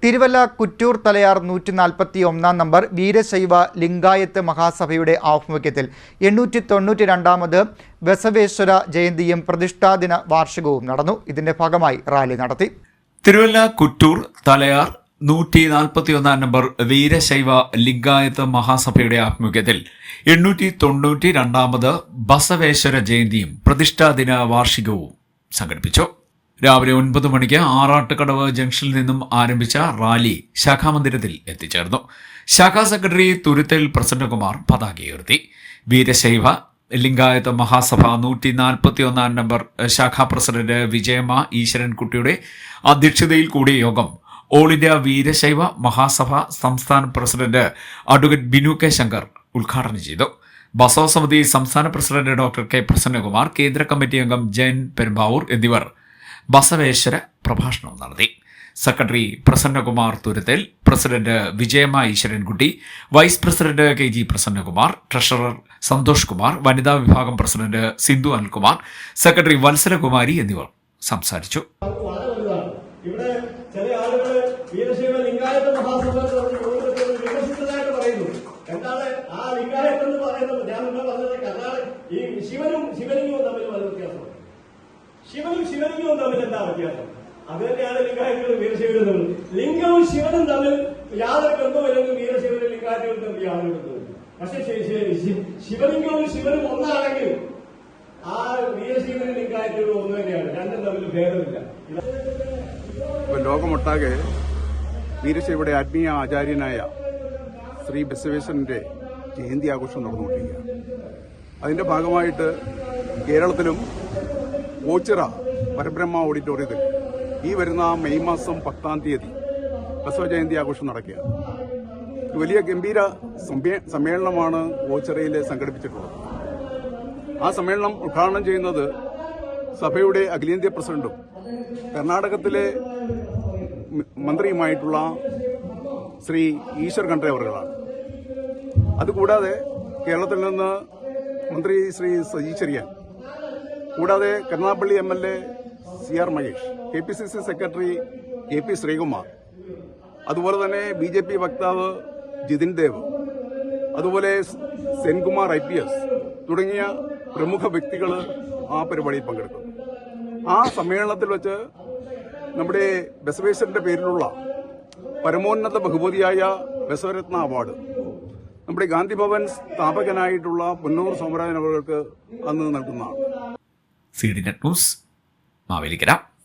Thiruvalla Kuttoor Thalayar 141 number Veerashaiva Lingayat മഹാസഭയുടെ ആഭിമുഖ്യത്തിൽ 892ാമത് ബസവേശ്വര ജയന്തിയും പ്രതിഷ്ഠാദിന വാർഷികവും നടന്നു. ഇതിന്റെ ഭാഗമായി റാലി നടത്തി. തിരുവല്ല കുറ്റൂർ തലയാർ 141 നമ്പർ വീരശൈവ ലിംഗായത്ത് മഹാസഭയുടെ ആഭിമുഖ്യത്തിൽ 892ാമത് ബസവേശ്വര ജയന്തിയും പ്രതിഷ്ഠാദിന വാർഷികവും സംഘടിപ്പിച്ചു. രാവിലെ 9 മണിക്ക് ആറാട്ടുകടവ് ജംഗ്ഷനിൽ നിന്നും ആരംഭിച്ച റാലി ശാഖാമന്ദിരത്തിൽ എത്തിച്ചേർന്നു. ശാഖാ സെക്രട്ടറി തുരുത്തേൽ പ്രസന്നകുമാർ പതാക ഉയർത്തി. വീരശൈവ ലിംഗായത്ത് മഹാസഭ 141 നമ്പർ ശാഖാ പ്രസിഡന്റ് വിജയമ്മ ഈശ്വരൻകുട്ടിയുടെ അധ്യക്ഷതയിൽ കൂടിയ യോഗം ഓൾ ഇന്ത്യ വീരശൈവ മഹാസഭ സംസ്ഥാന president advocate Binu K Shankar ഉദ്ഘാടനം ചെയ്തു. ബസവ സമിതി സംസ്ഥാന പ്രസിഡന്റ് ഡോക്ടർ കെ പ്രസന്നകുമാർ, കേന്ദ്ര കമ്മിറ്റി അംഗം ജയൻ പെരുമ്പാവൂർ എന്നിവർ ബസവേശ്വര പ്രഭാഷണം നടത്തി. Secretary Prasannakumar Thuruthel, president Vijayamma Eswarankutty, vice president K G Prasannakumar, treasurer Santhosh Kumar, വനിതാ വിഭാഗം പ്രസിഡന്റ് സിന്ധു അനിൽകുമാർ, സെക്രട്ടറി വത്സലകുമാരി എന്നിവർ സംസാരിച്ചു. എന്താണ് ആ ലിംഗായത്ത് എന്ന് പറയുന്നത്? ഞാൻ പറഞ്ഞത് കർണാടക ഈ ശിവനും ശിവലിംഗവും തമ്മിൽ വളരെ വ്യത്യാസമാണ്. ശിവനും ശിവലിംഗവും തമ്മിൽ എന്താ വ്യത്യാസം? അത് തന്നെയാണ് ലിംഗായത്തുകളും വീരശൈവരും തമ്മിൽ. ലിംഗവും ശിവനും തമ്മിൽ യാതൊരു ബന്ധമില്ലെങ്കിൽ വീരശൈവരും ലിംഗായത്തുകളും തമ്മിൽ യാതൊരു ബന്ധമില്ല. പക്ഷെ ശിവലിംഗവും ശിവനും ഒന്നാണെങ്കിൽ ആ വീരശൈവനും ലിംഗായത്തുകളും ഒന്ന് തന്നെയാണ്. രണ്ടും തമ്മിൽ ഭേദമില്ല. ലോകമൊട്ടാകെ വീരശൈവയുടെ ആത്മീയ ആചാര്യനായ ശ്രീ ബസവേശ്വരന്റെ ജയന്തി ആഘോഷം നടന്നുകൊണ്ടിരിക്കുകയാണ്. അതിന്റെ ഭാഗമായിട്ട് കേരളത്തിലും ഓച്ചിറ പരബ്രഹ്മ ഓഡിറ്റോറിയത്തിൽ ഈ വരുന്ന മെയ് മാസം 10-ാം തീയതി ബസവ ജയന്തി ആഘോഷം നടക്കുകയാണ്. ഒരു വലിയ ഗംഭീര സമ്മേളനമാണ് ഓച്ചിറയിൽ സംഘടിപ്പിച്ചിട്ടുള്ളത്. ആ സമ്മേളനം ഉദ്ഘാടനം ചെയ്യുന്നത് സഭയുടെ അഖിലേന്ത്യാ പ്രസിഡന്റും കർണാടകത്തിലെ മന്ത്രിയുമായിട്ടുള്ള ശ്രീ ഈശ്വർ ഖണ്ഡ്രെ അവറുകളാണ്. അതുകൂടാതെ കേരളത്തിൽ നിന്ന് മന്ത്രി ശ്രീ സജി ചെറിയാൻ, കൂടാതെ Karunagappally MLA CR Mahesh, KPCC secretary KP Sreekumar, അതുപോലെ തന്നെ BJP വക്താവ് ജിതിൻ ദേവ്, അതുപോലെ സെൻകുമാർ IPS തുടങ്ങിയ പ്രമുഖ വ്യക്തികൾ ആ പരിപാടിയിൽ പങ്കെടുക്കും. ആ സമ്മേളനത്തിൽ വെച്ച് നമ്മുടെ ബസവേശ്വരന്റെ പേരിലുള്ള പരമോന്നത ബഹുമതിയായ ബസവരത്ന അവാർഡ് നമ്മുടെ ഗാന്ധിഭവൻ സ്ഥാപകനായിട്ടുള്ള പൊന്നൂർ സോമരാജൻ അവർക്ക് അന്ന് നൽകുന്നതാണ്. CD Net News, Mavelikkara.